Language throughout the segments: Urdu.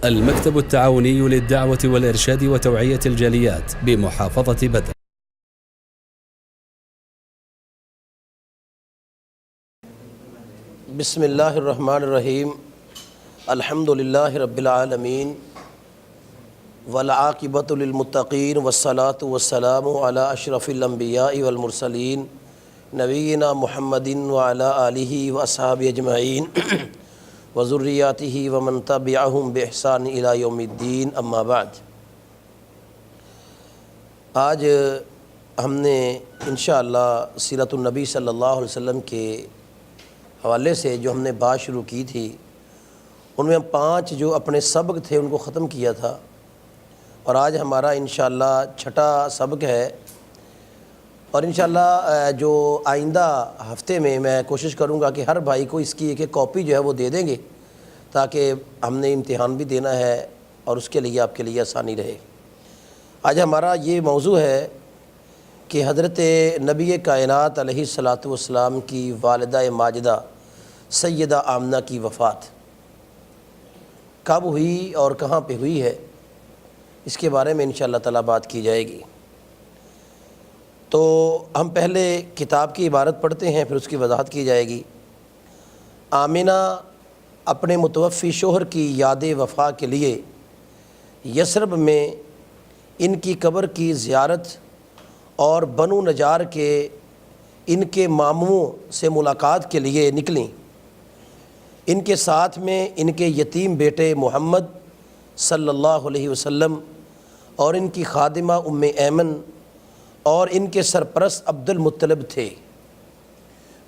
المكتب التعاوني للدعوة والإرشاد وتوعية الجاليات بمحافظة بدر. بسم اللہ الرحمن الرحیم. الحمد للہ رب العالمین والعاقبۃ للمتقین والصلاة والسلام علی اشرف الانبیاء والمرسلین نبینا محمد وعلی آلہ واصحابہ اجمعین وذریاتہ ومن تبعہم بإحسان الی یوم الدین. اما بعد، آج ہم نے انشاءاللہ سیرت النبی صلی اللہ علیہ وسلم کے حوالے سے جو ہم نے بات شروع کی تھی، ان میں ہم 5 جو اپنے سبق تھے ان کو ختم کیا تھا، اور آج ہمارا انشاءاللہ 6واں سبق ہے. اور انشاءاللہ جو آئندہ ہفتے میں کوشش کروں گا کہ ہر بھائی کو اس کی ایک کاپی جو ہے وہ دے دیں گے، تاکہ ہم نے امتحان بھی دینا ہے اور اس کے لیے آپ کے لیے آسانی رہے. آج ہمارا یہ موضوع ہے کہ حضرت نبی کائنات علیہ الصلاۃ والسلام کی والدہ ماجدہ سیدہ آمنہ کی وفات کب ہوئی اور کہاں پہ ہوئی ہے، اس کے بارے میں انشاءاللہ تعالیٰ بات کی جائے گی. تو ہم پہلے کتاب کی عبارت پڑھتے ہیں، پھر اس کی وضاحت کی جائے گی. آمنہ اپنے متوفی شوہر کی یاد وفا کے لیے یثرب میں ان کی قبر کی زیارت اور بنو نجار کے ان کے ماموں سے ملاقات کے لیے نکلیں. ان کے ساتھ میں ان کے یتیم بیٹے محمد صلی اللہ علیہ وسلم اور ان کی خادمہ ام ایمن اور ان کے سرپرست عبد المطلب تھے.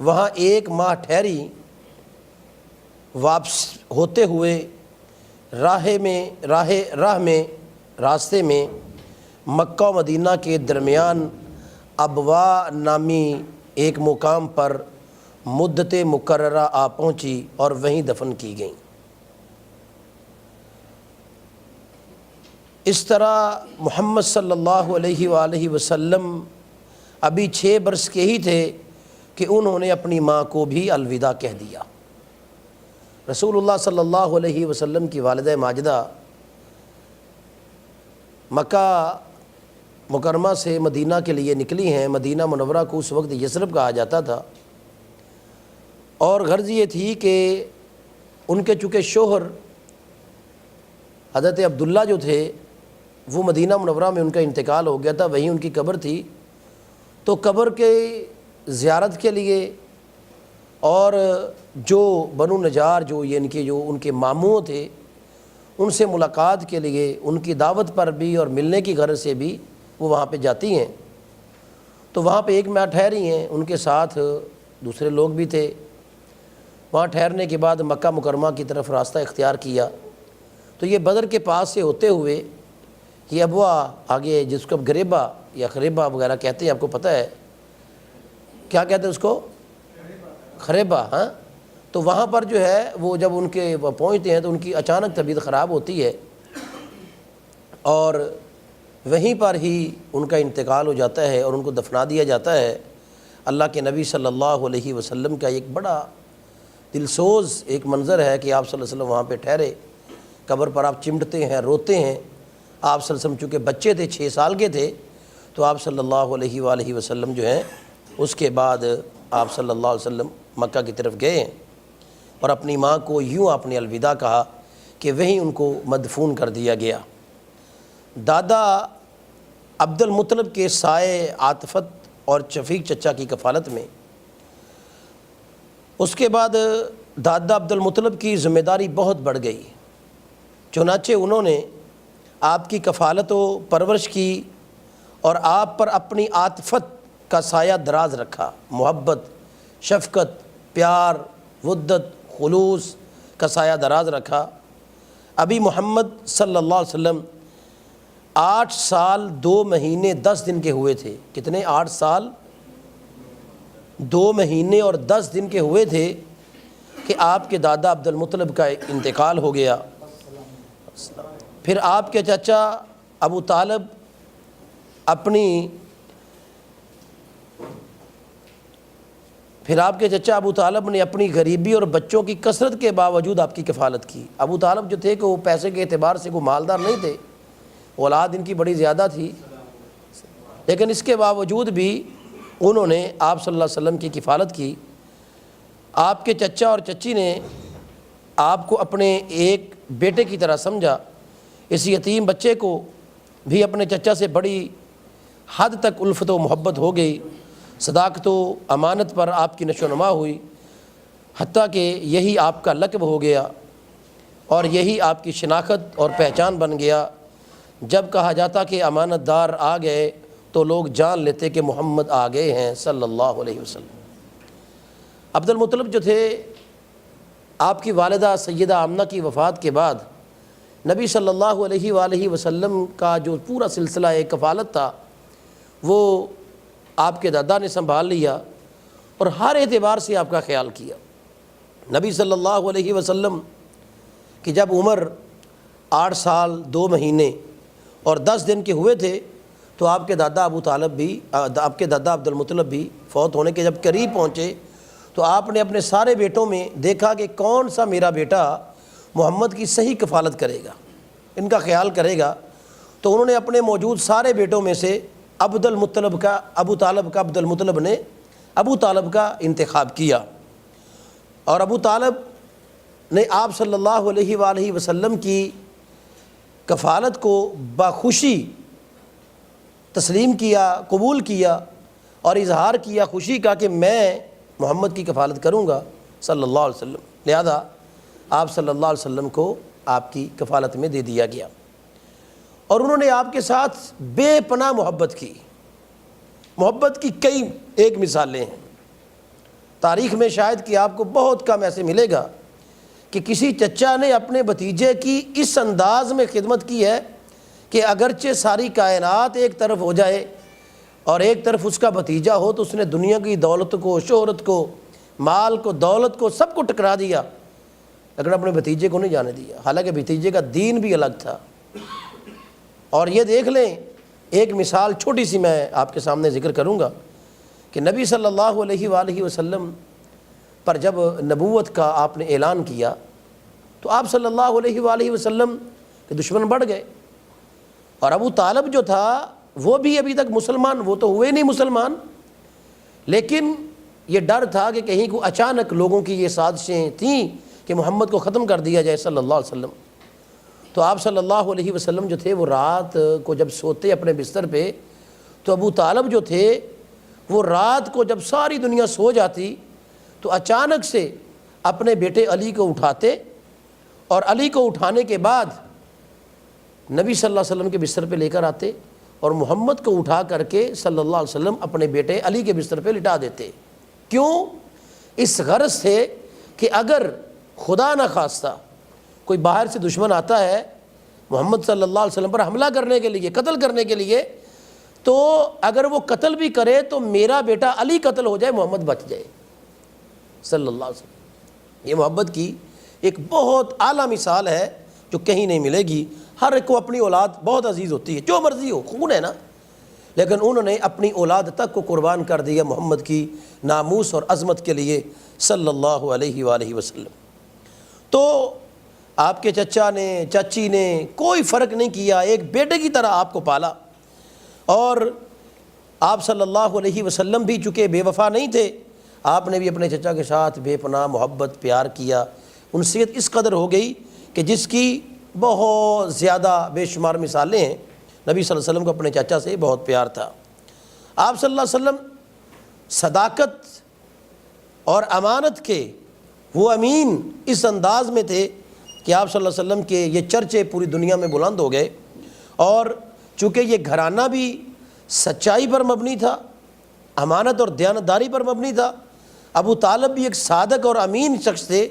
وہاں 1 ماہ ٹھہری. واپس ہوتے ہوئے راستے میں مکہ و مدینہ کے درمیان ابوا نامی ایک مقام پر مدت مقررہ آ پہنچی اور وہیں دفن کی گئیں. اس طرح محمد صلی اللہ علیہ وآلہ وسلم ابھی 6 برس کے ہی تھے کہ انہوں نے اپنی ماں کو بھی الوداع کہہ دیا. رسول اللہ صلی اللہ علیہ وسلم کی والدہ ماجدہ مکہ مکرمہ سے مدینہ کے لیے نکلی ہیں. مدینہ منورہ کو اس وقت یثرب کہا جاتا تھا، اور غرض یہ تھی کہ ان کے چونکہ شوہر حضرت عبداللہ جو تھے وہ مدینہ منورہ میں ان کا انتقال ہو گیا تھا، وہیں ان کی قبر تھی. تو قبر کے زیارت کے لیے اور جو بنو نجار جو ان کے ماموں تھے ان سے ملاقات کے لیے ان کی دعوت پر بھی اور ملنے کی غرض سے بھی وہ وہاں پہ جاتی ہیں. تو وہاں پہ 1 ماہ ٹھہری ہیں. ان کے ساتھ دوسرے لوگ بھی تھے. وہاں ٹھہرنے کے بعد مکہ مکرمہ کی طرف راستہ اختیار کیا. تو یہ بدر کے پاس سے ہوتے ہوئے یہ ابوا آگے، جس کو اب گریبہ یا خریبہ وغیرہ کہتے ہیں، آپ کو پتہ ہے کیا کہتے ہیں اس کو؟ خریبہ. ہاں، تو وہاں پر جو ہے وہ جب ان کے پہنچتے ہیں تو ان کی اچانک طبیعت خراب ہوتی ہے، اور وہیں پر ہی ان کا انتقال ہو جاتا ہے اور ان کو دفنا دیا جاتا ہے. اللہ کے نبی صلی اللہ علیہ وسلم کا ایک بڑا دلسوز ایک منظر ہے کہ آپ صلی اللہ علیہ وسلم وہاں پہ ٹھہرے. قبر پر آپ چمٹتے ہیں، روتے ہیں. آپ صلی اللہ علیہ وسلم چونکہ بچے تھے، 6 سال کے تھے، تو آپ صلی اللہ علیہ وآلہ وسلم جو ہیں اس کے بعد آپ صلی اللہ علیہ وسلم مکہ کی طرف گئے ہیں، اور اپنی ماں کو یوں آپ نے الوداع کہا کہ وہیں ان کو مدفون کر دیا گیا. دادا عبد المطلب کے سائے عاطفت اور شفیق چچا کی کفالت میں. اس کے بعد دادا عبد المطلب کی ذمہ داری بہت بڑھ گئی، چنانچہ انہوں نے آپ کی کفالت و پرورش کی اور آپ پر اپنی عاطفت کا سایہ دراز رکھا. محبت، شفقت، پیار، ودت، خلوص کا سایہ دراز رکھا. ابھی محمد صلی اللہ علیہ وسلم 8 سال 2 مہینے 10 دن کے ہوئے تھے. کتنے؟ 8 سال 2 مہینے اور 10 دن کے ہوئے تھے کہ آپ کے دادا عبد المطلب کا انتقال ہو گیا. پھر آپ کے چچا ابو طالب اپنی پھر آپ کے چچا ابو طالب نے اپنی غریبی اور بچوں کی کثرت کے باوجود آپ کی کفالت کی۔ ابو طالب جو تھے کہ وہ پیسے کے اعتبار سے کوئی مالدار نہیں تھے، اولاد ان کی بڑی زیادہ تھی، لیکن اس کے باوجود بھی انہوں نے آپ صلی اللہ علیہ وسلم کی کفالت کی۔ آپ کے چچا اور چچی نے آپ کو اپنے ایک بیٹے کی طرح سمجھا۔ اس یتیم بچے کو بھی اپنے چچا سے بڑی حد تک الفت و محبت ہو گئی، صداقت و امانت پر آپ کی نشو و نما ہوئی، حتیٰ کہ یہی آپ کا لقب ہو گیا اور یہی آپ کی شناخت اور پہچان بن گیا۔ جب کہا جاتا کہ امانت دار آ گئے تو لوگ جان لیتے کہ محمد آ گئے ہیں صلی اللہ علیہ وسلم۔ عبد المطلب جو تھے، آپ کی والدہ سیدہ آمنہ کی وفات کے بعد نبی صلی اللہ علیہ وآلہ وسلم کا جو پورا سلسلہ کفالت تھا وہ آپ کے دادا نے سنبھال لیا اور ہر اعتبار سے آپ کا خیال کیا۔ نبی صلی اللہ علیہ وسلم کی جب عمر 8 سال 2 مہینے اور 10 دن کے ہوئے تھے تو آپ کے دادا ابو طالب بھی، آپ کے دادا عبد المطلب بھی فوت ہونے کے جب قریب پہنچے تو آپ نے اپنے سارے بیٹوں میں دیکھا کہ کون سا میرا بیٹا محمد کی صحیح کفالت کرے گا، ان کا خیال کرے گا۔ تو انہوں نے اپنے موجود سارے بیٹوں میں سے ابو طالب کا عبد المطلب نے ابو طالب کا انتخاب کیا، اور ابو طالب نے آپ صلی اللہ علیہ وآلہ وسلم کی کفالت کو بخوشی تسلیم کیا، قبول کیا اور اظہار کیا خوشی کا کہ میں محمد کی کفالت کروں گا صلی اللہ علیہ وسلم۔ لہذا آپ صلی اللہ علیہ وسلم کو آپ کی کفالت میں دے دیا گیا، اور انہوں نے آپ کے ساتھ بے پناہ محبت کی۔ محبت کی کئی ایک مثالیں ہیں تاریخ میں، شاید کہ آپ کو بہت کم ایسے ملے گا کہ کسی چچا نے اپنے بھتیجے کی اس انداز میں خدمت کی ہے کہ اگرچہ ساری کائنات ایک طرف ہو جائے اور ایک طرف اس کا بھتیجا ہو تو اس نے دنیا کی دولت کو، شہرت کو، مال کو، دولت کو، سب کو ٹکرا دیا، لیکن اپنے بھتیجے کو نہیں جانے دیا، حالانکہ بھتیجے کا دین بھی الگ تھا۔ اور یہ دیکھ لیں، ایک مثال چھوٹی سی میں آپ کے سامنے ذکر کروں گا کہ نبی صلی اللہ علیہ وآلہ وسلم پر جب نبوت کا آپ نے اعلان کیا تو آپ صلی اللہ علیہ وآلہ وسلم کے دشمن بڑھ گئے، اور ابو طالب جو تھا وہ بھی ابھی تک مسلمان، وہ تو ہوئے نہیں مسلمان، لیکن یہ ڈر تھا کہ کہیں کو اچانک لوگوں کی یہ سازشیں تھیں کہ محمد کو ختم کر دیا جائے صلی اللہ علیہ وسلم۔ تو آپ صلی اللہ علیہ وسلم جو تھے وہ رات کو جب سوتے اپنے بستر پہ تو ابو طالب جو تھے وہ رات کو جب ساری دنیا سو جاتی تو اچانک سے اپنے بیٹے علی کو اٹھاتے، اور علی کو اٹھانے کے بعد نبی صلی اللہ علیہ وسلم کے بستر پہ لے کر آتے اور محمد کو اٹھا کر کے صلی اللہ علیہ وسلم اپنے بیٹے علی کے بستر پہ لٹا دیتے۔ کیوں؟ اس غرض سے کہ اگر خدا نہ خواستہ کوئی باہر سے دشمن آتا ہے محمد صلی اللہ علیہ وسلم پر حملہ کرنے کے لیے، قتل کرنے کے لیے، تو اگر وہ قتل بھی کرے تو میرا بیٹا علی قتل ہو جائے، محمد بچ جائے صلی اللہ علیہ وسلم۔ یہ محبت کی ایک بہت اعلیٰ مثال ہے جو کہیں نہیں ملے گی۔ ہر ایک کو اپنی اولاد بہت عزیز ہوتی ہے، جو مرضی ہو، خون ہے نا، لیکن انہوں نے اپنی اولاد تک کو قربان کر دیا محمد کی ناموس اور عظمت کے لیے صلی اللہ علیہ وآلہ وسلم۔ تو آپ کے چچا نے، چچی نے کوئی فرق نہیں کیا، ایک بیٹے کی طرح آپ کو پالا، اور آپ صلی اللہ علیہ وسلم بھی چونکہ بے وفا نہیں تھے، آپ نے بھی اپنے چچا کے ساتھ بے پناہ محبت پیار کیا۔ انسیت اس قدر ہو گئی کہ جس کی بہت زیادہ بے شمار مثالیں ہیں۔ نبی صلی اللہ علیہ وسلم کو اپنے چچا سے بہت پیار تھا۔ آپ صلی اللہ علیہ وسلم صداقت اور امانت کے وہ امین اس انداز میں تھے کہ آپ صلی اللہ علیہ وسلم کے یہ چرچے پوری دنیا میں بلند ہو گئے، اور چونکہ یہ گھرانہ بھی سچائی پر مبنی تھا، امانت اور دیانتداری پر مبنی تھا۔ ابو طالب بھی ایک صادق اور امین شخص تھے،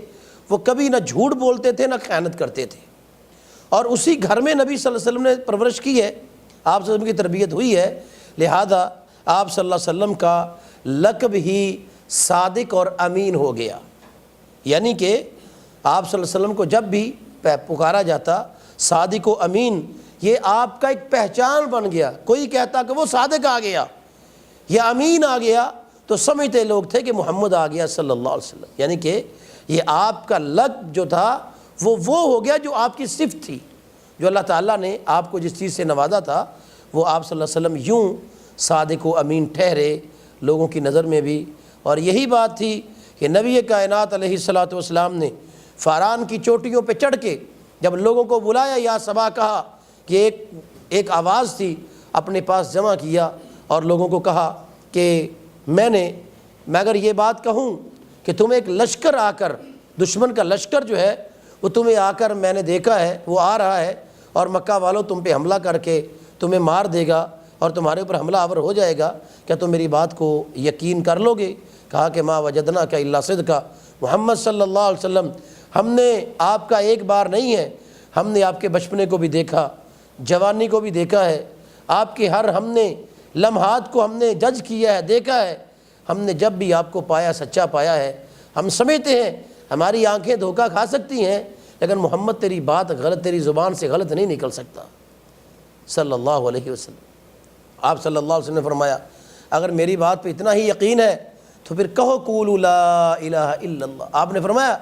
وہ کبھی نہ جھوٹ بولتے تھے نہ خیانت کرتے تھے، اور اسی گھر میں نبی صلی اللہ علیہ وسلم نے پرورش کی ہے، آپ صلی اللہ علیہ وسلم کی تربیت ہوئی ہے، لہذا آپ صلی اللہ علیہ وسلم کا لقب ہی صادق اور امین ہو گیا۔ یعنی کہ آپ صلی اللہ علیہ وسلم کو جب بھی پکارا جاتا صادق و امین، یہ آپ کا ایک پہچان بن گیا۔ کوئی کہتا کہ وہ صادق آ گیا یا امین آ گیا تو سمجھتے لوگ تھے کہ محمد آ گیا صلی اللہ علیہ وسلم، یعنی کہ یہ آپ کا لقب جو تھا وہ ہو گیا جو آپ کی صفت تھی، جو اللہ تعالیٰ نے آپ کو جس چیز سے نوازا تھا وہ آپ صلی اللہ علیہ وسلم یوں صادق و امین ٹھہرے لوگوں کی نظر میں بھی۔ اور یہی بات تھی کہ نبی کائنات علیہ الصلوۃ والسلام نے فاران کی چوٹیوں پہ چڑھ کے جب لوگوں کو بلایا یا صبا کہا کہ ایک آواز تھی، اپنے پاس جمع کیا اور لوگوں کو کہا کہ میں اگر یہ بات کہوں کہ تمہیں ایک لشکر آ کر، دشمن کا لشکر جو ہے وہ تمہیں آ کر میں نے دیکھا ہے، وہ آ رہا ہے اور مکہ والوں تم پہ حملہ کر کے تمہیں مار دے گا اور تمہارے اوپر حملہ آور ہو جائے گا، کیا تم میری بات کو یقین کر لو گے؟ کہا کہ ما وجدنا کا الا صدقا، محمد صلی اللہ علیہ وسلم ہم نے آپ کا ایک بار نہیں ہے، ہم نے آپ کے بچپنے کو بھی دیکھا، جوانی کو بھی دیکھا ہے، آپ کے ہر ہم نے لمحات کو ہم نے جج کیا ہے، دیکھا ہے، ہم نے جب بھی آپ کو پایا سچا پایا ہے۔ ہم سمجھتے ہیں ہماری آنکھیں دھوکہ کھا سکتی ہیں لیکن محمد تیری بات غلط، تیری زبان سے غلط نہیں نکل سکتا صلی اللہ علیہ وسلم۔ آپ صلی اللہ علیہ وسلم نے فرمایا اگر میری بات پہ اتنا ہی یقین ہے تو پھر کہو قولوا لا الہ الا اللہ۔ آپ نے فرمایا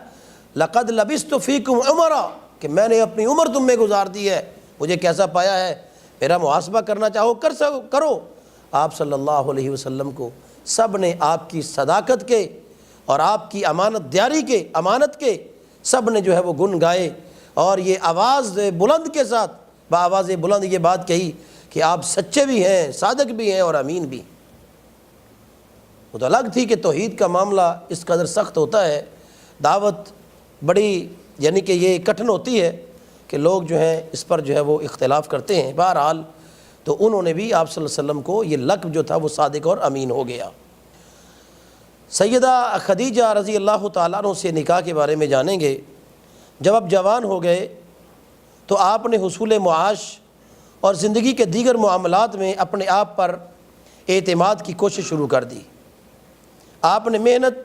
لقد لبثت فیکم عمرا، کہ میں نے اپنی عمر تم میں گزار دی ہے، مجھے کیسا پایا ہے، میرا محاسبہ کرنا چاہو کرو۔ آپ صلی اللہ علیہ وسلم کو سب نے آپ کی صداقت کے اور آپ کی امانت کے سب نے جو ہے وہ گن گائے، اور یہ آواز بلند کے ساتھ بآواز بلند یہ بات کہی کہ آپ سچے بھی ہیں، صادق بھی ہیں اور امین بھی۔ وہ تو الگ تھی کہ توحید کا معاملہ اس قدر سخت ہوتا ہے، دعوت بڑی یعنی کہ یہ کٹھن ہوتی ہے کہ لوگ جو ہیں اس پر جو ہے وہ اختلاف کرتے ہیں۔ بہرحال تو انہوں نے بھی آپ صلی اللہ علیہ وسلم کو یہ لقب جو تھا وہ صادق اور امین ہو گیا۔ سیدہ خدیجہ رضی اللہ تعالیٰ عنہ سے نکاح کے بارے میں جانیں گے۔ جب آپ جوان ہو گئے تو آپ نے حصول معاش اور زندگی کے دیگر معاملات میں اپنے آپ پر اعتماد کی کوشش شروع کر دی۔ آپ نے محنت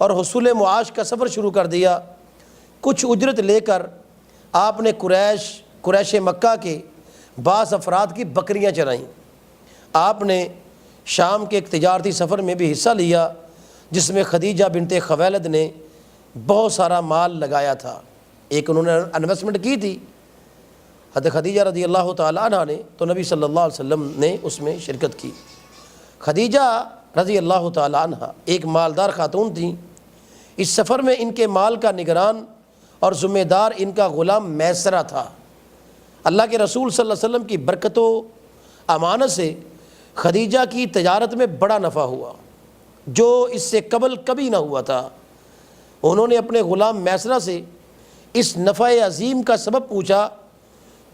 اور حصول معاش کا سفر شروع کر دیا۔ کچھ اجرت لے کر آپ نے قریش مکہ کے بعض افراد کی بکریاں چرائیں۔ آپ نے شام کے ایک تجارتی سفر میں بھی حصہ لیا جس میں خدیجہ بنت خویلد نے بہت سارا مال لگایا تھا، ایک انہوں نے انویسٹمنٹ کی تھی حضرت خدیجہ رضی اللہ تعالیٰ عنہ نے، تو نبی صلی اللہ علیہ وسلم نے اس میں شرکت کی۔ خدیجہ رضی اللہ تعالیٰ عنہ ایک مالدار خاتون تھیں۔ اس سفر میں ان کے مال کا نگران اور ذمہ دار ان کا غلام میسرہ تھا۔ اللہ کے رسول صلی اللہ علیہ وسلم کی برکت و امانت سے خدیجہ کی تجارت میں بڑا نفع ہوا جو اس سے قبل کبھی نہ ہوا تھا۔ انہوں نے اپنے غلام میسرہ سے اس نفع عظیم کا سبب پوچھا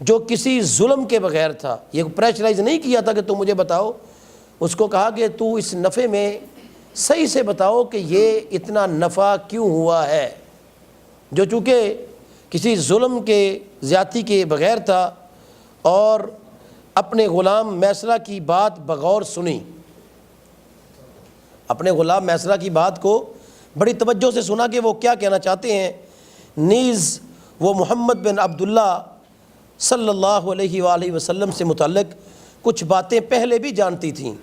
جو کسی ظلم کے بغیر تھا، یہ پریشرائز نہیں کیا تھا کہ تم مجھے بتاؤ، اس کو کہا کہ تو اس نفع میں صحیح سے بتاؤ کہ یہ اتنا نفع کیوں ہوا ہے، جو چونکہ کسی ظلم کے زیادتی کے بغیر تھا، اور اپنے غلام میسرہ کی بات بغور سنی، اپنے غلام میسرہ کی بات کو بڑی توجہ سے سنا کہ وہ کیا کہنا چاہتے ہیں۔ نیز وہ محمد بن عبداللہ صلی اللہ علیہ وآلہ وسلم سے متعلق کچھ باتیں پہلے بھی جانتی تھیں،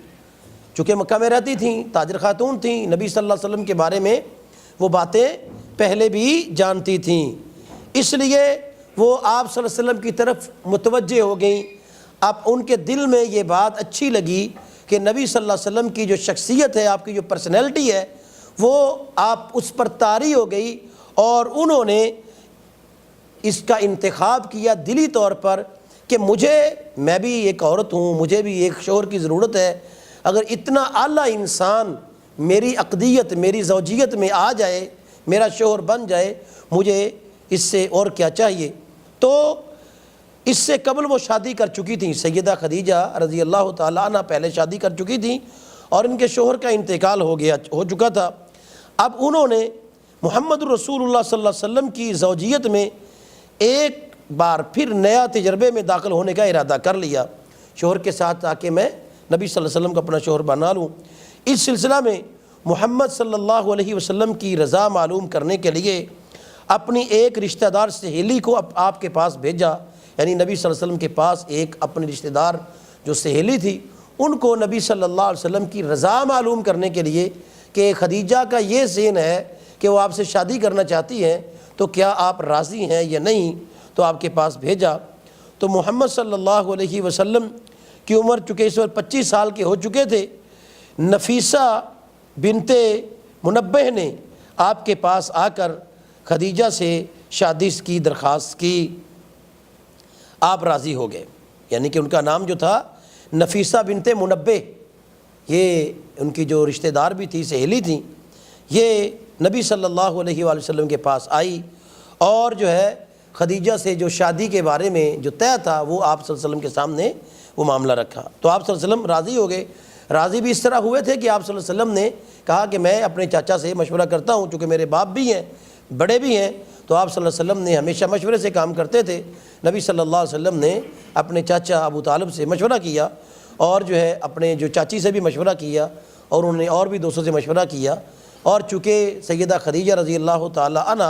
چونکہ مکہ میں رہتی تھیں، تاجر خاتون تھیں، نبی صلی اللہ علیہ وسلم کے بارے میں وہ باتیں پہلے بھی جانتی تھیں، اس لیے وہ آپ صلی اللہ علیہ وسلم کی طرف متوجہ ہو گئیں۔ اب ان کے دل میں یہ بات اچھی لگی کہ نبی صلی اللہ علیہ وسلم کی جو شخصیت ہے، آپ کی جو پرسنالٹی ہے، وہ آپ اس پر طاری ہو گئی، اور انہوں نے اس کا انتخاب کیا دلی طور پر کہ میں بھی ایک عورت ہوں، مجھے بھی ایک شوہر کی ضرورت ہے، اگر اتنا اعلیٰ انسان میری عقدیت میری زوجیت میں آ جائے، میرا شوہر بن جائے، مجھے اس سے اور کیا چاہیے۔ تو اس سے قبل وہ شادی کر چکی تھیں، سیدہ خدیجہ رضی اللہ تعالیٰ عنہ پہلے شادی کر چکی تھیں اور ان کے شوہر کا انتقال ہو چکا تھا۔ اب انہوں نے محمد رسول اللہ صلی اللہ علیہ وسلم کی زوجیت میں ایک بار پھر نیا تجربے میں داخل ہونے کا ارادہ کر لیا، شوہر کے ساتھ تاکہ میں نبی صلی اللہ علیہ وسلم کو اپنا شوہر بنا لوں۔ اس سلسلہ میں محمد صلی اللہ علیہ وسلم کی رضا معلوم کرنے کے لیے اپنی ایک رشتہ دار سہیلی کو آپ کے پاس بھیجا، یعنی نبی صلی اللہ علیہ وسلم کے پاس ایک اپنی رشتہ دار جو سہیلی تھی ان کو نبی صلی اللہ علیہ وسلم کی رضا معلوم کرنے کے لیے کہ خدیجہ کا یہ ذہن ہے کہ وہ آپ سے شادی کرنا چاہتی ہیں، تو کیا آپ راضی ہیں یا نہیں، تو آپ کے پاس بھیجا۔ تو محمد صلی اللہ علیہ وسلم کی عمر چونکہ اس وقت 25 سال کے ہو چکے تھے، نفیسہ بنت منبہ نے آپ کے پاس آ کر خدیجہ سے شادی کی درخواست کی۔ آپ راضی ہو گئے، یعنی کہ ان کا نام جو تھا نفیسہ بنت منبہ، یہ ان کی جو رشتہ دار بھی تھی، سہیلی تھیں، یہ نبی صلی اللہ علیہ وآلہ وسلم کے پاس آئی اور جو ہے خدیجہ سے جو شادی کے بارے میں جو طے تھا وہ آپ صلی اللہ علیہ وسلم کے سامنے وہ معاملہ رکھا۔ تو آپ صلی اللہ علیہ وسلم راضی ہو گئے۔ راضی بھی اس طرح ہوئے تھے کہ آپ صلی اللہ علیہ وسلم نے کہا کہ میں اپنے چاچا سے مشورہ کرتا ہوں، چونکہ میرے باپ بھی ہیں، بڑے بھی ہیں، تو آپ صلی اللہ علیہ وسلم نے ہمیشہ مشورے سے کام کرتے تھے۔ نبی صلی اللہ علیہ وسلم نے اپنے چاچا ابو طالب سے مشورہ کیا اور جو ہے اپنے جو چاچی سے بھی مشورہ کیا، اور انہوں نے اور بھی دوستوں سے مشورہ کیا۔ اور چونکہ سیدہ خدیجہ رضی اللہ تعالی عنہ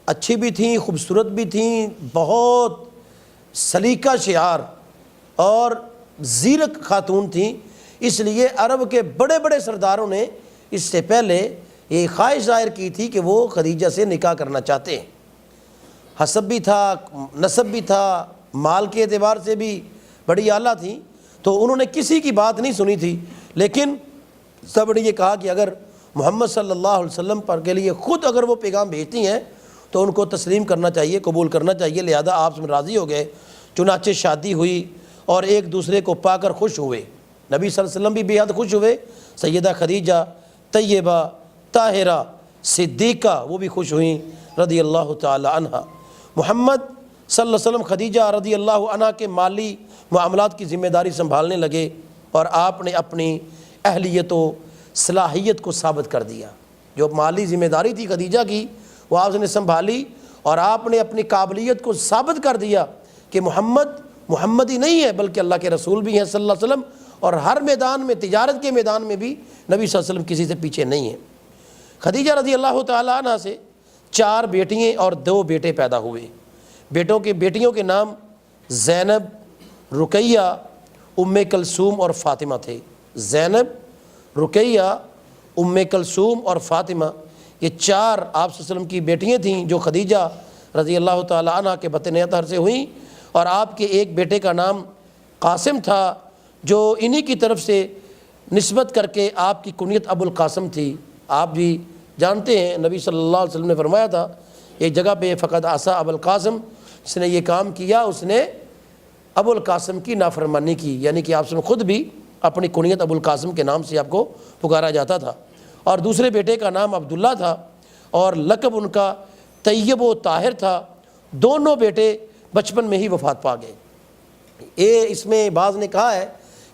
اچھی بھی تھیں، خوبصورت بھی تھیں، بہت سلیقہ شعار اور زیرک خاتون تھیں، اس لیے عرب کے بڑے بڑے سرداروں نے اس سے پہلے یہ خواہش ظاہر کی تھی کہ وہ خدیجہ سے نکاح کرنا چاہتے ہیں۔ حسب بھی تھا، نسب بھی تھا، مال کے اعتبار سے بھی بڑی اعلیٰ تھیں، تو انہوں نے کسی کی بات نہیں سنی تھی، لیکن سب نے یہ کہا کہ اگر محمد صلی اللہ علیہ وسلم پر کے لیے خود اگر وہ پیغام بھیجتی ہیں تو ان کو تسلیم کرنا چاہیے، قبول کرنا چاہیے، لہذا آپ سے راضی ہو گئے۔ چنانچہ شادی ہوئی اور ایک دوسرے کو پا کر خوش ہوئے۔ نبی صلی اللہ علیہ وسلم بھی بے حد خوش ہوئے، سیدہ خدیجہ طیبہ طاہرہ صدیقہ وہ بھی خوش ہوئیں رضی اللہ تعالی عنہ۔ محمد صلی اللہ علیہ وسلم خدیجہ رضی اللہ عنہ کے مالی معاملات کی ذمہ داری سنبھالنے لگے، اور آپ نے اپنی اہلیت و صلاحیت کو ثابت کر دیا۔ جو مالی ذمہ داری تھی خدیجہ کی وہ آپ نے سنبھالی، اور آپ نے اپنی قابلیت کو ثابت کر دیا کہ محمد ہی نہیں ہے بلکہ اللہ کے رسول بھی ہیں صلی اللہ علیہ وسلم، اور ہر میدان میں، تجارت کے میدان میں بھی نبی صلی اللہ علیہ وسلم کسی سے پیچھے نہیں ہیں۔ خدیجہ رضی اللہ تعالیٰ عنہ سے 4 بیٹیاں اور 2 بیٹے پیدا ہوئے۔ بیٹیوں کے نام زینب، رقیہ، ام کلثوم اور فاطمہ تھے۔ زینب، رقیہ، ام کلثوم اور فاطمہ، یہ 4 آپ صلی اللہ علیہ وسلم کی بیٹیاں تھیں جو خدیجہ رضی اللہ تعالیٰ عنہ کے بطن اطہر سے ہوئیں، اور آپ کے ایک بیٹے کا نام قاسم تھا جو انہی کی طرف سے نسبت کر کے آپ کی کنیت ابو القاسم تھی۔ آپ بھی جانتے ہیں نبی صلی اللہ علیہ وسلم نے فرمایا تھا ایک جگہ پہ، فقط آسا ابو القاسم، جس نے یہ کام کیا اس نے ابو القاسم کی نافرمانی کی، یعنی کہ آپ سے خود بھی اپنی کنیت ابو القاسم کے نام سے آپ کو پکارا جاتا تھا۔ اور دوسرے بیٹے کا نام عبداللہ تھا اور لقب ان کا طیب و طاہر تھا۔ دونوں بیٹے بچپن میں ہی وفات پا گئے۔ اس میں بعض نے کہا ہے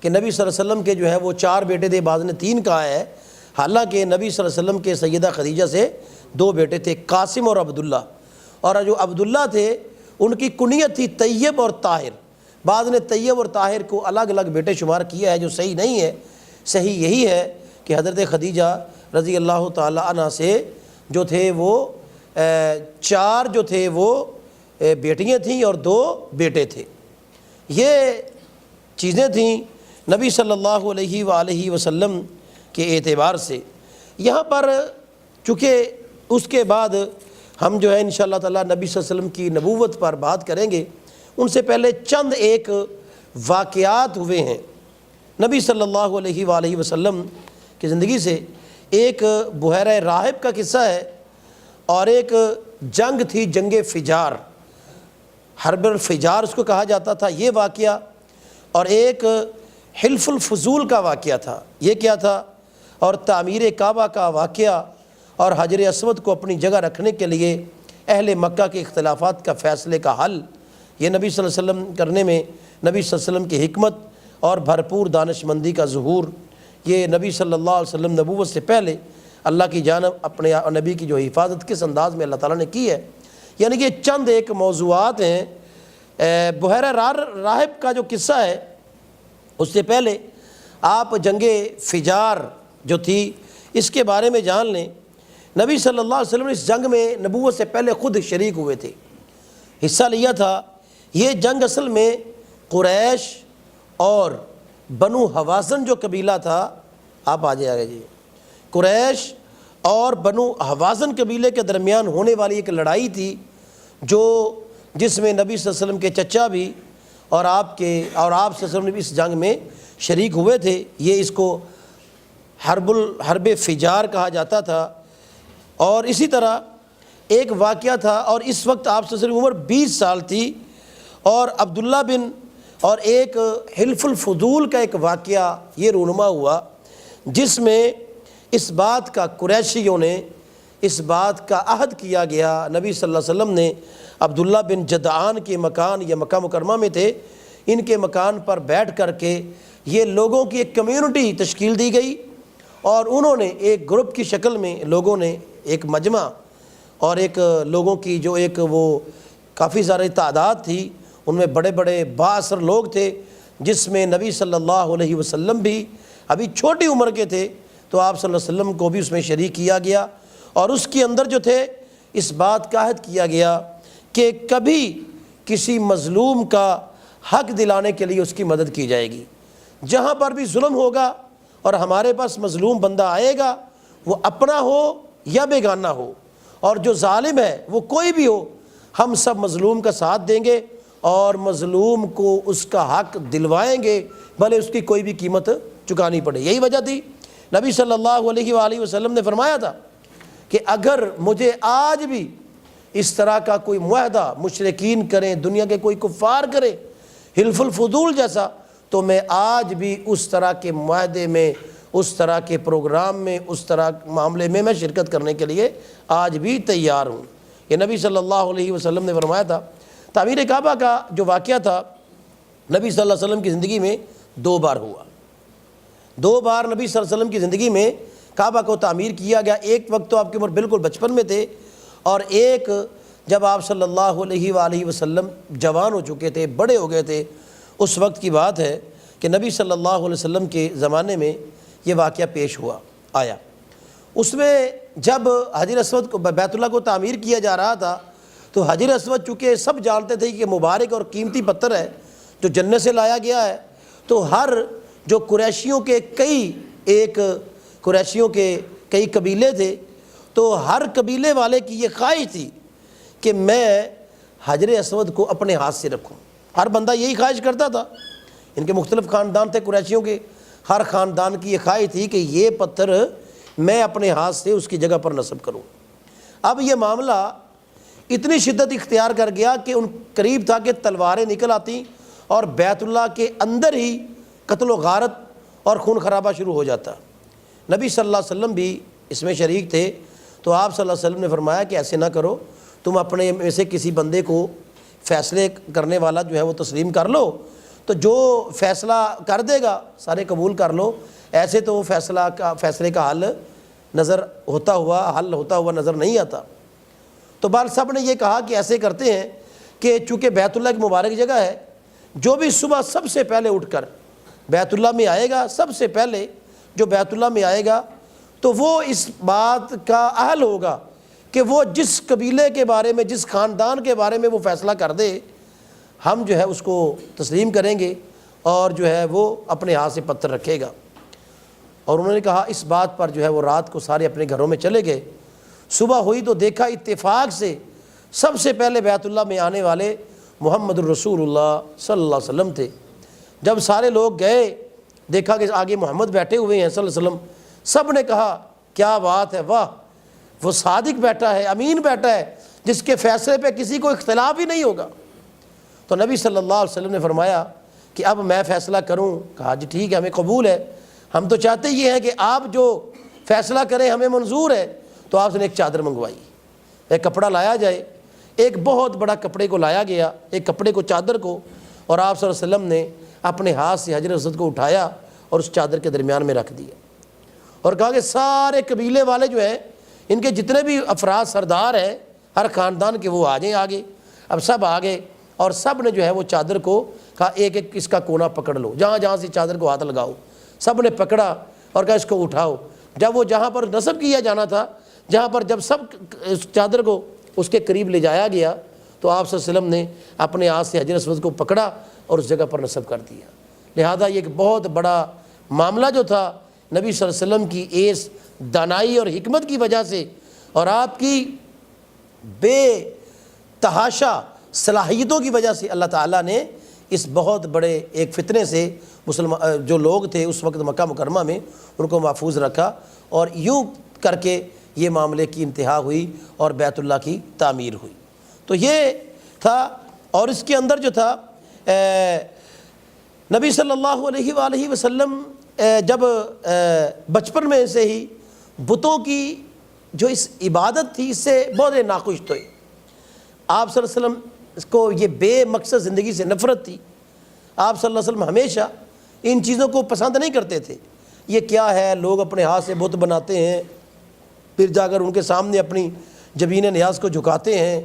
کہ نبی صلی اللہ علیہ وسلم کے جو ہے وہ 4 بیٹے تھے، بعض نے 3 کہا ہے، حالانکہ نبی صلی اللہ علیہ وسلم کے سیدہ خدیجہ سے 2 بیٹے تھے، قاسم اور عبداللہ، اور جو عبداللہ تھے ان کی کنیت تھی طیب اور طاہر۔ بعض نے طیب اور طاہر کو الگ الگ بیٹے شمار کیا ہے، جو صحیح نہیں ہے۔ صحیح یہی ہے کہ حضرت خدیجہ رضی اللہ تعالی عنہ سے جو تھے وہ 4 جو تھے وہ بیٹیاں تھیں اور 2 بیٹے تھے۔ یہ چیزیں تھیں نبی صلی اللہ علیہ وآلہ وسلم کے اعتبار سے۔ یہاں پر چونکہ اس کے بعد ہم جو ہے انشاءاللہ تعالیٰ نبی صلی اللہ علیہ وسلم کی نبوت پر بات کریں گے، ان سے پہلے چند ایک واقعات ہوئے ہیں نبی صلی اللہ علیہ وآلہ وسلم کی زندگی سے۔ ایک بحیرہ راہب کا قصہ ہے، اور ایک جنگ تھی، جنگ فجار، حرب الفجار اس کو کہا جاتا تھا، یہ واقعہ، اور ایک حلف الفضول کا واقعہ تھا، یہ کیا تھا، اور تعمیر کعبہ کا واقعہ، اور حجر اسود کو اپنی جگہ رکھنے کے لیے اہل مکہ کے اختلافات کا فیصلے کا حل، یہ نبی صلی اللہ علیہ وسلم کرنے میں نبی صلی اللہ علیہ وسلم کی حکمت اور بھرپور دانش مندی کا ظہور، یہ نبی صلی اللہ علیہ وسلم نبوت سے پہلے اللہ کی جانب اپنے نبی کی جو حفاظت کس انداز میں اللہ تعالیٰ نے کی ہے۔ یعنی کہ چند ایک موضوعات ہیں۔ بحیرہ راہب کا جو قصہ ہے اس سے پہلے آپ جنگ فجار جو تھی اس کے بارے میں جان لیں۔ نبی صلی اللہ علیہ وسلم نے اس جنگ میں نبوت سے پہلے خود شریک ہوئے تھے، حصہ لیا تھا۔ یہ جنگ اصل میں قریش اور بنو حوازن جو قبیلہ تھا، آپ آ جائے جی، قریش اور بنو حوازن قبیلے کے درمیان ہونے والی ایک لڑائی تھی جس میں نبی صلی اللہ علیہ وسلم کے چچا بھی اور آپ صلی اللہ علیہ وسلم نے بھی اس جنگ میں شریک ہوئے تھے۔ یہ اس کو حرب فجار کہا جاتا تھا۔ اور اسی طرح ایک واقعہ تھا، اور اس وقت آپ صلی اللہ علیہ وسلم عمر 20 سال تھی، اور عبداللہ بن اور ایک حلف الفضول کا ایک واقعہ یہ رونما ہوا، جس میں اس بات کا قریشیوں نے اس بات کا عہد کیا گیا، نبی صلی اللہ علیہ وسلم نے عبداللہ بن جدعان کے مکان، یہ مکہ مکرمہ میں تھے، ان کے مکان پر بیٹھ کر کے یہ لوگوں کی ایک کمیونٹی تشکیل دی گئی، اور انہوں نے ایک گروپ کی شکل میں لوگوں نے ایک مجمع اور ایک لوگوں کی جو ایک وہ کافی ساری تعداد تھی، ان میں بڑے بڑے بااثر لوگ تھے، جس میں نبی صلی اللہ علیہ وسلم بھی ابھی چھوٹی عمر کے تھے، تو آپ صلی اللہ علیہ وسلم کو بھی اس میں شریک کیا گیا، اور اس کے اندر جو تھے اس بات کا عہد کیا گیا کہ کبھی کسی مظلوم کا حق دلانے کے لیے اس کی مدد کی جائے گی۔ جہاں پر بھی ظلم ہوگا اور ہمارے پاس مظلوم بندہ آئے گا، وہ اپنا ہو یا بیگانہ ہو، اور جو ظالم ہے وہ کوئی بھی ہو، ہم سب مظلوم کا ساتھ دیں گے اور مظلوم کو اس کا حق دلوائیں گے، بھلے اس کی کوئی بھی قیمت چکانی پڑے۔ یہی وجہ تھی نبی صلی اللہ علیہ وآلہ وسلم نے فرمایا تھا کہ اگر مجھے آج بھی اس طرح کا کوئی معاہدہ مشرکین کریں، دنیا کے کوئی کفار کریں حلف الفضول جیسا، تو میں آج بھی اس طرح کے معاہدے میں، اس طرح کے پروگرام میں، اس طرح معاملے میں شرکت کرنے کے لیے آج بھی تیار ہوں۔ یہ نبی صلی اللہ علیہ وسلم نے فرمایا تھا۔ تعمیر کعبہ کا جو واقعہ تھا نبی صلی اللہ علیہ وسلم کی زندگی میں 2 بار ہوا۔ 2 بار نبی صلی اللہ علیہ وسلم کی زندگی میں کعبہ کو تعمیر کیا گیا۔ ایک وقت تو آپ کی عمر بالکل بچپن میں تھے، اور ایک جب آپ صلی اللہ علیہ وآلہ وسلم جوان ہو چکے تھے، بڑے ہو گئے تھے، اس وقت کی بات ہے کہ نبی صلی اللہ علیہ وسلم کے زمانے میں یہ واقعہ پیش آیا۔ اس میں جب حجر اسود کو، بیت اللہ کو تعمیر کیا جا رہا تھا، تو حجر اسود چونکہ سب جانتے تھے کہ مبارک اور قیمتی پتھر ہے جو جنت سے لایا گیا ہے، تو ہر جو قریشیوں کے کئی قبیلے تھے، تو ہر قبیلے والے کی یہ خواہش تھی کہ میں حجر اسود کو اپنے ہاتھ سے رکھوں۔ ہر بندہ یہی خواہش کرتا تھا۔ ان کے مختلف خاندان تھے قریشیوں کے، ہر خاندان کی یہ خواہش تھی کہ یہ پتھر میں اپنے ہاتھ سے اس کی جگہ پر نصب کروں۔ اب یہ معاملہ اتنی شدت اختیار کر گیا کہ ان قریب تھا کہ تلواریں نکل آتی اور بیت اللہ کے اندر ہی قتل و غارت اور خون خرابہ شروع ہو جاتا۔ نبی صلی اللہ علیہ وسلم بھی اس میں شریک تھے، تو آپ صلی اللہ علیہ وسلم نے فرمایا کہ ایسے نہ کرو، تم اپنے میں سے کسی بندے کو فیصلے کرنے والا جو ہے وہ تسلیم کر لو، تو جو فیصلہ کر دے گا سارے قبول کر لو۔ ایسے تو فیصلے کا حل ہوتا ہوا نظر نہیں آتا۔ تو بال سب نے یہ کہا کہ ایسے کرتے ہیں کہ چونکہ بیت اللہ کی مبارک جگہ ہے، جو بھی صبح سب سے پہلے اٹھ کر بیت اللہ میں آئے گا، سب سے پہلے جو بیت اللہ میں آئے گا، تو وہ اس بات کا اہل ہوگا کہ وہ جس قبیلے کے بارے میں، جس خاندان کے بارے میں وہ فیصلہ کر دے، ہم جو ہے اس کو تسلیم کریں گے، اور جو ہے وہ اپنے ہاتھ سے پتھر رکھے گا۔ اور انہوں نے کہا اس بات پر جو ہے وہ رات کو سارے اپنے گھروں میں چلے گئے۔ صبح ہوئی تو دیکھا اتفاق سے سب سے پہلے بیت اللہ میں آنے والے محمد الرسول اللہ صلی اللہ علیہ وسلم تھے۔ جب سارے لوگ گئے، دیکھا کہ آگے محمد بیٹھے ہوئے ہیں صلی اللہ علیہ وسلم، سب نے کہا کیا بات ہے، واہ، وہ صادق بیٹھا ہے، امین بیٹھا ہے، جس کے فیصلے پہ کسی کو اختلاف ہی نہیں ہوگا۔ تو نبی صلی اللہ علیہ وسلم نے فرمایا کہ اب میں فیصلہ کروں؟ کہا جی ٹھیک ہے، ہمیں قبول ہے، ہم تو چاہتے یہ ہیں کہ آپ جو فیصلہ کریں ہمیں منظور ہے۔ تو آپ نے ایک چادر منگوائی، ایک کپڑا لایا جائے، ایک بہت بڑا کپڑے کو لایا گیا، ایک کپڑے کو، چادر کو، اور آپ صلی اللہ علیہ وسلم نے اپنے ہاتھ سے حجر اسود کو اٹھایا اور اس چادر کے درمیان میں رکھ دیا، اور کہا کہ سارے قبیلے والے جو ہیں، ان کے جتنے بھی افراد سردار ہیں ہر خاندان کے، وہ آ جائیں آگے۔ اب سب آگے، اور سب نے جو ہے وہ چادر کو کہا ایک ایک اس کا کونا پکڑ لو، جہاں جہاں سے چادر کو ہاتھ لگاؤ۔ سب نے پکڑا اور کہا اس کو اٹھاؤ۔ جب وہ جہاں پر نصب کیا جانا تھا، جہاں پر جب سب اس چادر کو اس کے قریب لے جایا گیا، تو آپ صلی اللہ علیہ وسلم نے اپنے ہاتھ سے حجر اسود کو پکڑا اور اس جگہ پر نصب کر دیا۔ لہذا یہ ایک بہت بڑا معاملہ جو تھا نبی صلی اللہ علیہ وسلم کی اس دانائی اور حکمت کی وجہ سے اور آپ کی بے تحاشا صلاحیتوں کی وجہ سے اللہ تعالیٰ نے اس بہت بڑے ایک فتنے سے مسلمان جو لوگ تھے اس وقت مکہ مکرمہ میں ان کو محفوظ رکھا، اور یوں کر کے یہ معاملے کی انتہا ہوئی اور بیت اللہ کی تعمیر ہوئی۔ تو یہ تھا، اور اس کے اندر جو تھا نبی صلی اللہ علیہ وآلہ وسلم جب بچپن میں سے ہی بتوں کی جو اس عبادت تھی اس سے بہت ناخوش تھے۔ آپ صلی اللہ علیہ وسلم کو یہ بے مقصد زندگی سے نفرت تھی۔ آپ صلی اللہ علیہ وسلم ہمیشہ ان چیزوں کو پسند نہیں کرتے تھے۔ یہ کیا ہے، لوگ اپنے ہاتھ سے بت بناتے ہیں، پھر جا کر ان کے سامنے اپنی جبین نیاز کو جھکاتے ہیں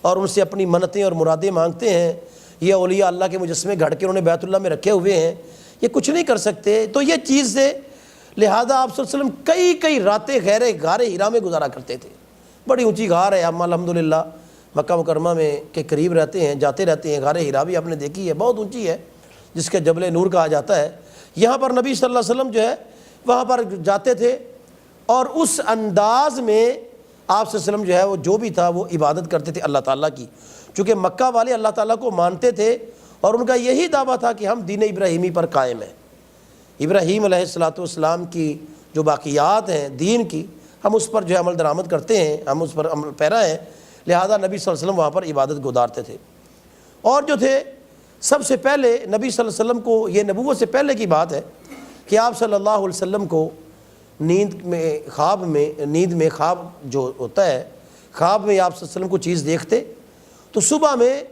اور ان سے اپنی منتیں اور مرادیں مانگتے ہیں۔ یہ اولیاء اللہ کے مجسمے گھڑ کے انہوں نے بیت اللہ میں رکھے ہوئے ہیں، یہ کچھ نہیں کر سکتے۔ تو یہ چیز سے لہذا آپ صلی اللہ علیہ وسلم کئی راتیں غار ہرا میں گزارا کرتے تھے۔ بڑی اونچی غار ہے، ہم الحمدللہ مکہ مکرمہ میں کے قریب رہتے ہیں، جاتے رہتے ہیں۔ غار ہرا بھی آپ نے دیکھی ہے، بہت اونچی ہے، جس کے جبل نور کہا جاتا ہے۔ یہاں پر نبی صلی اللہ علیہ وسلم جو ہے وہاں پر جاتے تھے، اور اس انداز میں آپ صلی اللہ علیہ وسلم جو ہے وہ جو بھی تھا وہ عبادت کرتے تھے اللہ تعالیٰ کی، چونکہ مکہ والے اللہ تعالیٰ کو مانتے تھے اور ان کا یہی دعویٰ تھا کہ ہم دین ابراہیمی پر قائم ہیں۔ ابراہیم علیہ السلام کی جو باقیات ہیں دین کی، ہم اس پر جو ہے عمل درآمد کرتے ہیں، ہم اس پر عمل پیرا ہیں۔ لہذا نبی صلی اللہ علیہ وسلم وہاں پر عبادت گزارتے تھے۔ اور جو تھے سب سے پہلے نبی صلی اللہ علیہ وسلم کو، یہ نبوت سے پہلے کی بات ہے کہ آپ صلی اللہ علیہ وسلم کو نیند میں خواب جو ہوتا ہے، خواب میں آپ صلی اللہ علیہ وسلم کو چیز دیکھتے تو صبح میں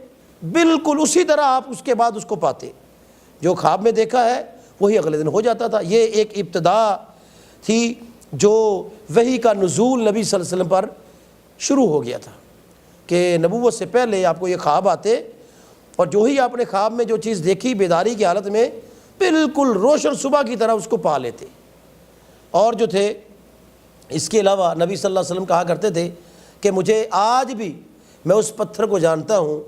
بالکل اسی طرح آپ اس کے بعد اس کو پاتے، جو خواب میں دیکھا ہے وہی اگلے دن ہو جاتا تھا۔ یہ ایک ابتدا تھی جو وحی کا نزول نبی صلی اللہ علیہ وسلم پر شروع ہو گیا تھا، کہ نبوت سے پہلے آپ کو یہ خواب آتے اور جو ہی آپ نے خواب میں جو چیز دیکھی بیداری کی حالت میں بالکل روشن صبح کی طرح اس کو پا لیتے۔ اور جو تھے اس کے علاوہ نبی صلی اللہ علیہ وسلم کہا کرتے تھے کہ مجھے آج بھی میں اس پتھر کو جانتا ہوں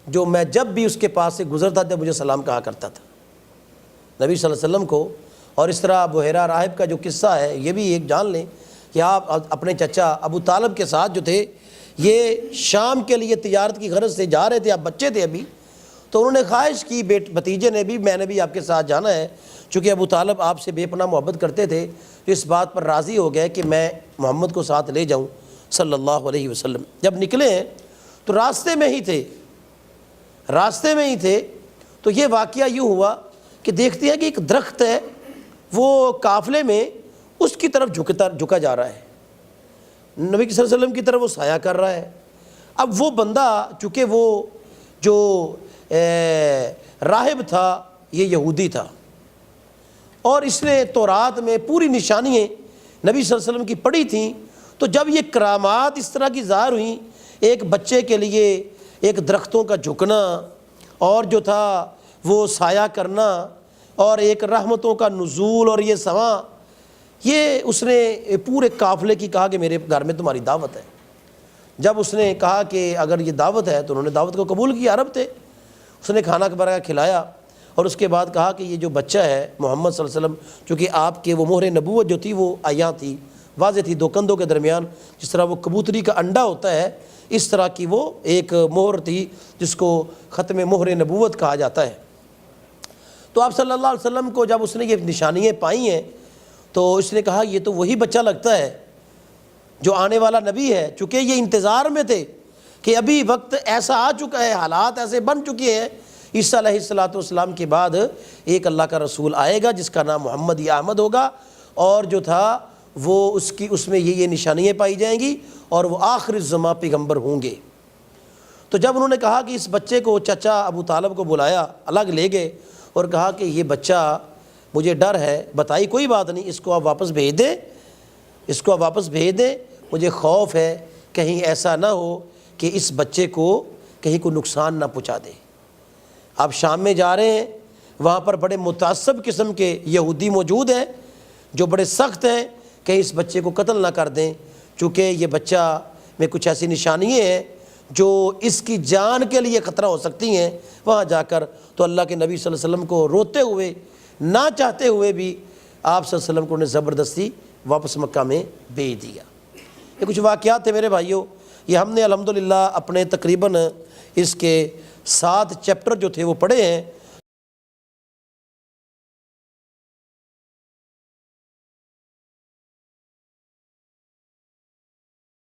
جو میں جب بھی اس کے پاس سے گزرتا تھا مجھے سلام کہا کرتا تھا نبی صلی اللہ علیہ وسلم کو۔ اور اس طرح بحیرہ راہب کا جو قصہ ہے یہ بھی ایک جان لیں کہ آپ اپنے چچا ابو طالب کے ساتھ جو تھے یہ شام کے لیے تجارت کی غرض سے جا رہے تھے، آپ بچے تھے ابھی، تو انہوں نے خواہش کی بھتیجے نے بھی، میں نے بھی آپ کے ساتھ جانا ہے، چونکہ ابو طالب آپ سے بے پناہ محبت کرتے تھے، تو اس بات پر راضی ہو گئے کہ میں محمد کو ساتھ لے جاؤں صلی اللہ علیہ وسلم۔ جب نکلے ہیں تو راستے میں ہی تھے تو یہ واقعہ یوں ہوا کہ دیکھتے ہیں کہ ایک درخت ہے وہ قافلے میں اس کی طرف جھکا جا رہا ہے، نبی صلی اللہ علیہ وسلم کی طرف وہ سایہ کر رہا ہے۔ اب وہ بندہ چونکہ وہ جو راہب تھا یہ یہودی تھا، اور اس نے تورات میں پوری نشانیاں نبی صلی اللہ علیہ وسلم کی پڑھی تھیں، تو جب یہ کرامات اس طرح کی ظاہر ہوئیں، ایک بچے کے لیے ایک درختوں کا جھکنا اور جو تھا وہ سایہ کرنا اور ایک رحمتوں کا نزول اور یہ سماں، یہ اس نے پورے قافلے کی کہا کہ میرے گھر میں تمہاری دعوت ہے۔ جب اس نے کہا کہ اگر یہ دعوت ہے تو انہوں نے دعوت کو قبول کیا، عرب تھے، اس نے کھانا برا کھلایا اور اس کے بعد کہا کہ یہ جو بچہ ہے محمد صلی اللہ علیہ وسلم، چونکہ آپ کے وہ مہر نبوت جو تھی وہ عیاں تھی، واضح تھی، دو کندھوں کے درمیان جس طرح وہ کبوتری کا انڈا ہوتا ہے اس طرح کی وہ ایک مہر تھی جس کو ختم مہر نبوت کہا جاتا ہے۔ تو آپ صلی اللہ علیہ وسلم کو جب اس نے یہ نشانیاں پائی ہیں تو اس نے کہا یہ تو وہی بچہ لگتا ہے جو آنے والا نبی ہے، چونکہ یہ انتظار میں تھے کہ ابھی وقت ایسا آ چکا ہے، حالات ایسے بن چکے ہیں، عیسیٰ علیہ السلام کے بعد ایک اللہ کا رسول آئے گا جس کا نام محمد یا احمد ہوگا، اور جو تھا وہ اس میں یہ نشانیاں پائی جائیں گی اور وہ آخر الزماں پیغمبر ہوں گے۔ تو جب انہوں نے کہا کہ اس بچے کو، چچا ابو طالب کو بلایا، الگ لے گئے اور کہا کہ یہ بچہ مجھے ڈر ہے، بتائی کوئی بات نہیں، اس کو آپ واپس بھیج دیں، مجھے خوف ہے کہیں ایسا نہ ہو کہ اس بچے کو کہیں کوئی نقصان نہ پہنچا دے۔ آپ شام میں جا رہے ہیں، وہاں پر بڑے متعصب قسم کے یہودی موجود ہیں جو بڑے سخت ہیں، کہیں اس بچے کو قتل نہ کر دیں، چونکہ یہ بچہ میں کچھ ایسی نشانیاں ہیں جو اس کی جان کے لیے خطرہ ہو سکتی ہیں وہاں جا کر تو اللہ کے نبی صلی اللہ علیہ وسلم کو روتے ہوئے نہ چاہتے ہوئے بھی آپ صلی اللہ علیہ وسلم کو انہیں زبردستی واپس مکہ میں بھیج دیا۔ یہ کچھ واقعات تھے میرے بھائیوں، یہ ہم نے الحمدللہ اپنے تقریباً اس کے 7 چیپٹر جو تھے وہ پڑھے ہیں۔